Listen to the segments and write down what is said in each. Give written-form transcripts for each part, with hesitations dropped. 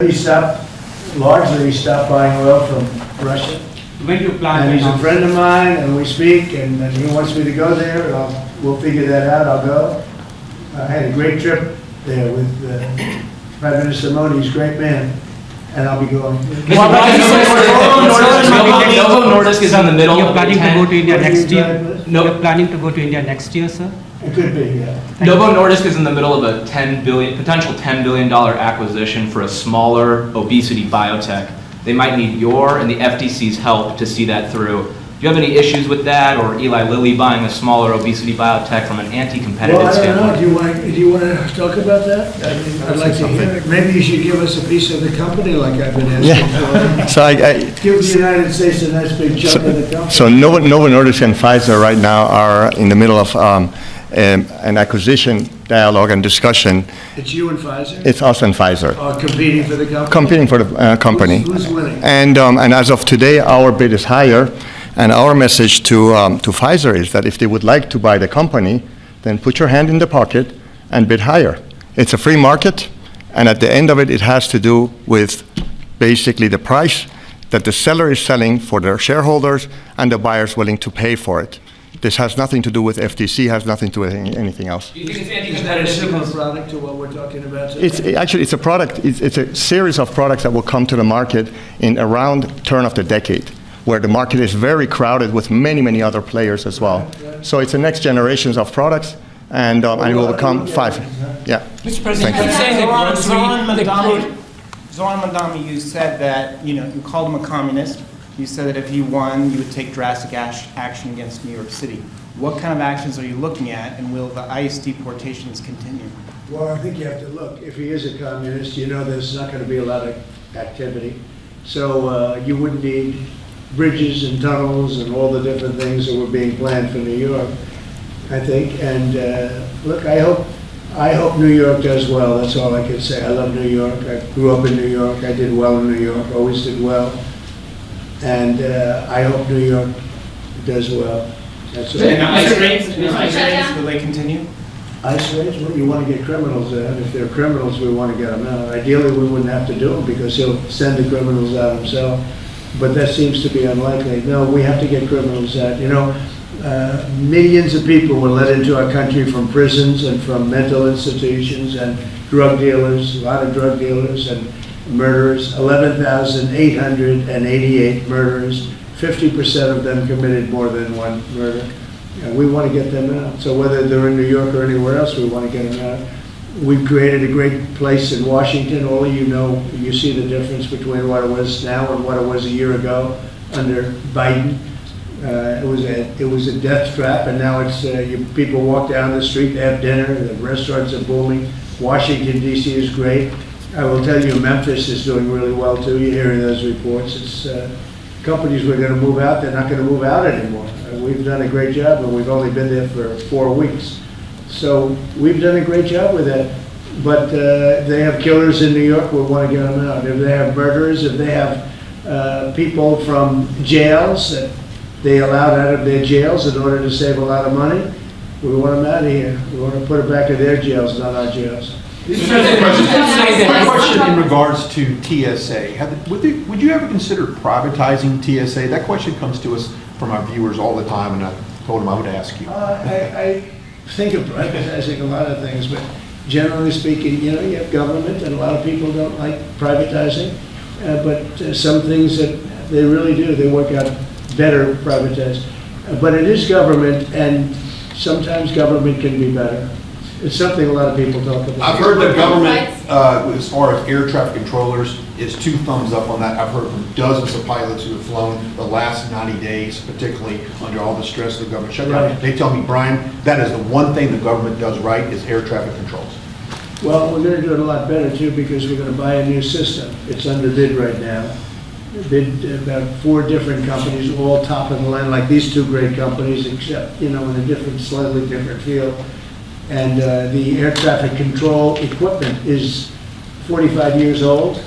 He stopped buying oil from Russia. When you plan And to he's a friend of mine, and we speak, and he wants me to go there, and we'll figure that out, I'll go. I had a great trip there with Prime Minister Modi, he's a great man, and I'll be going. Novo Nordisk is in the middle. You're planning to go to India next year? No. You're planning to go to India next year, sir? It could be, yeah. Novo Nordisk is in the middle of a potential $10 billion acquisition for a smaller obesity biotech. They might need your and the FTC's help to see that through. Do you have any issues with that, or Eli Lilly buying a smaller obesity biotech from an anti-competitive Well, I don't know, standpoint? do you want to talk about that? I mean, I'd like to hear it. Maybe you should give us a piece of the company like I've been asking for. So Give the United States a nice big chunk of the company. so Novo Nordisk and Pfizer right now are in the middle of an acquisition dialogue and discussion. It's you and Pfizer? It's us and Pfizer Competing for the company? competing for the company. Who's winning? And as of today, our bid is higher. And our message to Pfizer is that if they would like to buy the company, then put your hand in the pocket and bid higher. It's a free market, and at the end of it, it has to do with basically the price that the seller is selling for their shareholders and the buyer's willing to pay for it. This has nothing to do with FTC, has nothing to do with anything else. Do you think it's Is that a anti-competitive similar because product to what we're talking about today? It's a product, it's a series of products that will come to the market in around turn of the decade, where the market is very crowded with many, many other players as well. So it's the next generations of products, and it will become five. Yeah. Mr. President, Thank you. you're saying Zoran Zoran Mandami, you said that, you called him a communist. You said that if you won, you would take drastic action against New York City. What kind of actions are you looking at, and will the ICE deportations continue? Well, I think you have to look. If he is a communist, you know there's not going to be a lot of activity. So you wouldn't need bridges and tunnels and all the different things that were being planned for New York, I think. And look, I hope New York does well. That's all I can say. I love New York. I grew up in New York. I did well in New York. Always did well. And I hope New York does well. That's all. And ICE raids, will they continue? ICE raids? Well, you want to get criminals out. If they're criminals, we want to get them out. Ideally, we wouldn't have to do them because he'll send the criminals out himself. But that seems to be unlikely. No, we have to get criminals out. Millions of people were let into our country from prisons and from mental institutions and drug dealers, a lot of drug dealers and murderers, 11,888 murderers. 50% of them committed more than one murder. And we want to get them out. So whether they're in New York or anywhere else, we want to get them out. We've created a great place in Washington. All of you know, you see the difference between what it was now and what it was a year ago under Biden. It was a death trap, and now it's people walk down the street, they have dinner, the restaurants are booming. Washington, D.C. is great. I will tell you, Memphis is doing really well too. You're hearing those reports. It's companies were going to move out, they're not going to move out anymore. We've done a great job, and we've only been there for 4 weeks. So we've done a great job with that. But they have killers in New York, we want to get them out. If they have murderers, if they have people from jails that they allowed out of their jails in order to save a lot of money, we want them out of here. We want to put them back in their jails, not our jails. A question in regards to TSA. Would you ever consider privatizing TSA? That question comes to us from our viewers all the time, and I told them I would ask you. I think of privatizing a lot of things, but generally speaking, you have government, and a lot of people don't like privatizing, but some things that they really do, they work out better privatized. But it is government, and sometimes government can be better. It's something a lot of people talk about. I've heard the government, as far as air traffic controllers, is 2 thumbs up on that. I've heard from dozens of pilots who have flown the last 90 days, particularly under all the stress of the government shutdown. Right. They tell me, Brian, that is the one thing the government does right is air traffic controls. Well, we're going to do it a lot better too, because we're going to buy a new system. It's under bid right now. Bid about 4 different companies, all top of the line, like these 2 great companies, except, in a different, slightly different field. And the air traffic control equipment is 45 years old.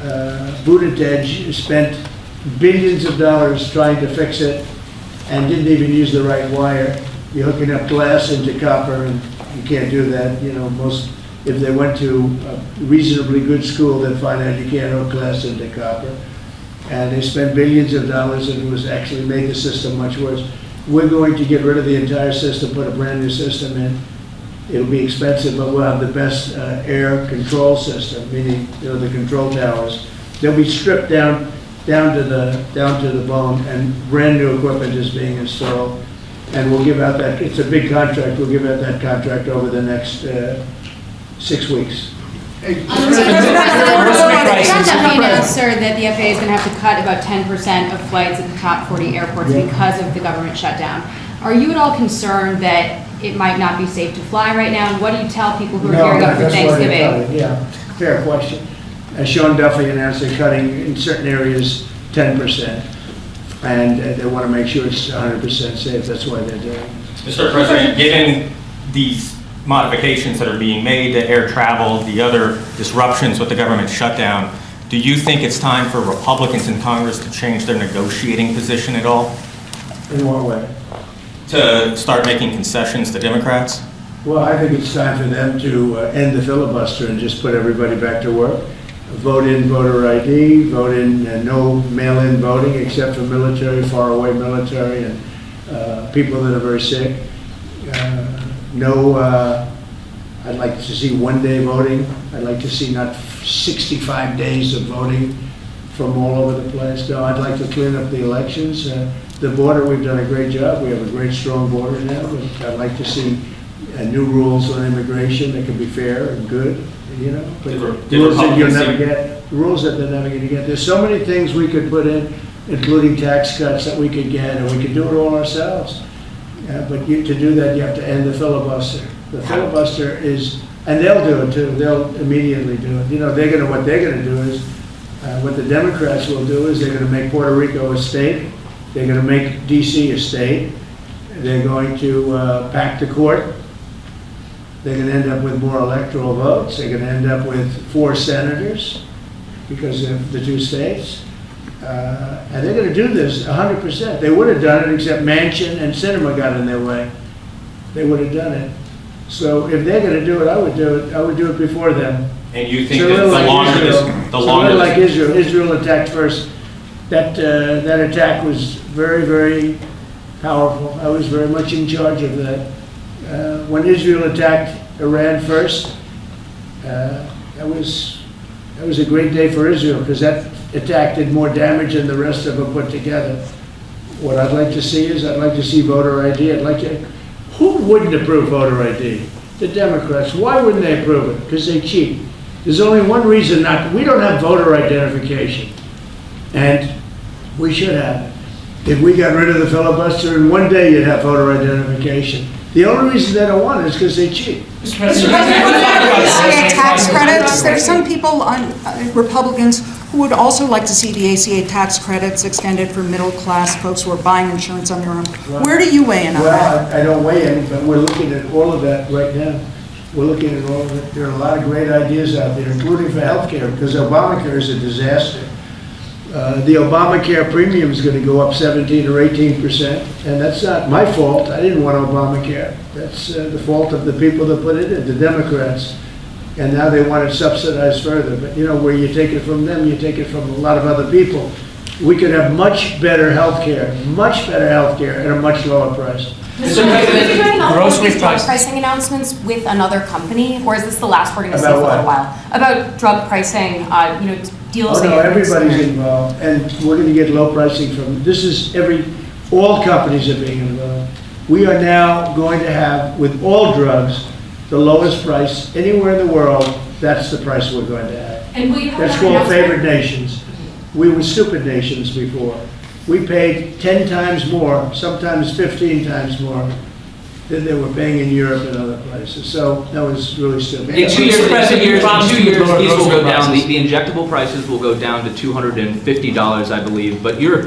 Buttigieg spent billions of dollars trying to fix it and didn't even use the right wire. You're hooking up glass into copper, and you can't do that. Most if they went to a reasonably good school, they'd find out you can't hook glass into copper. And they spent billions of dollars, and it was actually made the system much worse. We're going to get rid of the entire system, put a brand new system in. It'll be expensive, but we'll have the best air control system, meaning, you know, the control towers. They'll be stripped down to the bone, and brand new equipment is being installed. And we'll give out that, it's a big contract, we'll give out that contract over the next 6 weeks. Duffy announced, sir, that the FAA is going to have to cut about 10% of flights at the top 40 airports Yeah. because of the government shutdown. Are you at all concerned that it might not be safe to fly right now? And what do you tell people who are gearing up for that's why they're Thanksgiving? cutting. Yeah, fair question. Sean Duffy announced they're cutting in certain areas 10%. And they want to make sure it's 100% safe, that's why they're doing it. Mr. President, given these modifications that are being made to air travel, the other disruptions with the government shutdown, do you think it's time for Republicans in Congress to change their negotiating position at all? In what way? To start making concessions to Democrats? Well, I think it's time for them to end the filibuster and just put everybody back to work. Vote in voter ID, vote in no mail-in voting except for military, faraway military, and people that are very sick. I'd like to see one-day voting. I'd like to see not 65 days of voting from all over the place. No, I'd like to clean up the elections. The border, we've done a great job. We have a great, strong border now. But I'd like to see new rules on immigration that can be fair and good, you know. But Did rules that you'll Republicans never see- get, rules that they're never going to get. There's so many things we could put in, including tax cuts that we could get, and we could do it all ourselves. But to do that, you have to end the filibuster. The filibuster is, and they'll do it too. They'll immediately do it. You know, what they're going to do is, what the Democrats will do is they're going to make Puerto Rico a state. They're going to make D.C. a state. They're going to pack the court. They're going to end up with more electoral votes. They're going to end up with 4 senators because of the 2 states. And they're going to do this 100%. They would have done it except Manchin and Sinema got in their way. They would have done it. So if they're going to do it, I would do it. I would do it before them. And you think So that a little the like longer Israel. this, the So a longer little like this, Israel. Israel attacked first. That attack was very, very powerful. I was very much in charge of that. When Israel attacked Iran first, that was a great day for Israel because that attack did more damage than the rest of them put together. What I'd like to see is I'd like to see voter ID. Who wouldn't approve voter ID? The Democrats. Why wouldn't they approve it? Because they cheat. There's only one reason not. We don't have voter identification, and we should have it. If we got rid of the filibuster, in one day you'd have voter identification. The only reason they don't want it is because they cheat. ACA tax credits, there's some people, Republicans, who would also like to see the ACA tax credits extended for middle-class folks who are buying insurance on their own. Where do you weigh in on that? Well, I don't weigh in, but we're looking at all of that right now. We're looking at all of it. There are a lot of great ideas out there, including for healthcare, because Obamacare is a disaster. The Obamacare premium is going to go up 17 or 18%, and that's not my fault. I didn't want Obamacare. That's the fault of the people that put it in, the Democrats. And now they want it subsidized further. But you know, where you take it from them, you take it from a lot of other people. We could have much better health care at a much lower price. Mr. President, are you doing all of Grocery these drug prices. pricing announcements with another company, or is this the last we're going to see About for a little what? while? About drug pricing, deals. Oh, that no, you're everybody's considering. involved, and we're going to get low pricing from, all companies are being involved. We are now going to have, with all drugs, the lowest price anywhere in the world. That's the price we're going to have. And will you have That's another called favored announcement? nations. We were stupid nations before. We paid 10 times more, sometimes 15 times more than they were paying in Europe and other places. So that was really stupid. In 2 years, President, you promised these you would lower will go grocery down, prices. the injectable prices will go down to $250, I believe, but your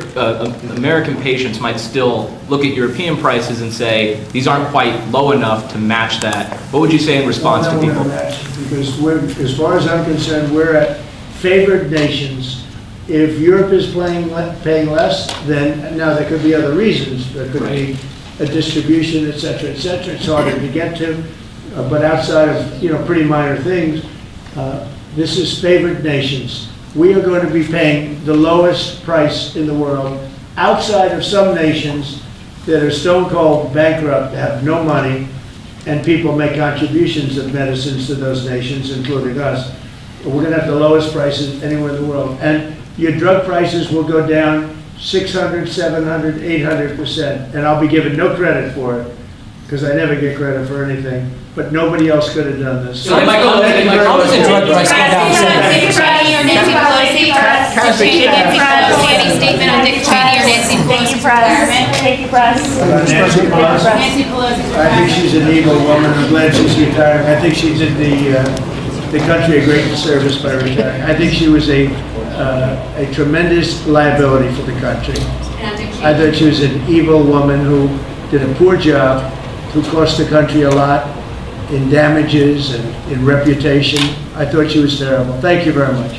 American patients might still look at European prices and say, these aren't quite low enough to match that. What would you say in response to No, we're people? gonna match it, because as far as I'm concerned, we're at favored nations. If Europe is paying less, then, now there could be other reasons. There could be a distribution, et cetera, et cetera. It's harder to get to. but outside of, pretty minor things, this is favored nations. We are going to be paying the lowest price in the world outside of some nations that are stone cold bankrupt, have no money, and people make contributions of medicines to those nations, including us. We're going to have the lowest prices anywhere in the world. And your drug prices will go down 600, 700, 800%. And I'll be given no credit for it, because I never get credit for anything. But nobody else could have done this. So Michael, How does the drug price go down? Dick Cheney or Nancy Pelosi? Nancy Pelosi, any statement on Dick Cheney or Nancy Pelosi's retirement? Nancy Pelosi. Nancy Pelosi's I think retirement. she's an evil woman. I'm glad she's retired. I think she did the country a great service by retiring. I think she was a tremendous liability for the country. I thought she was an evil woman who did a poor job, who cost the country a lot in damages and in reputation. I thought she was terrible. Thank you very much.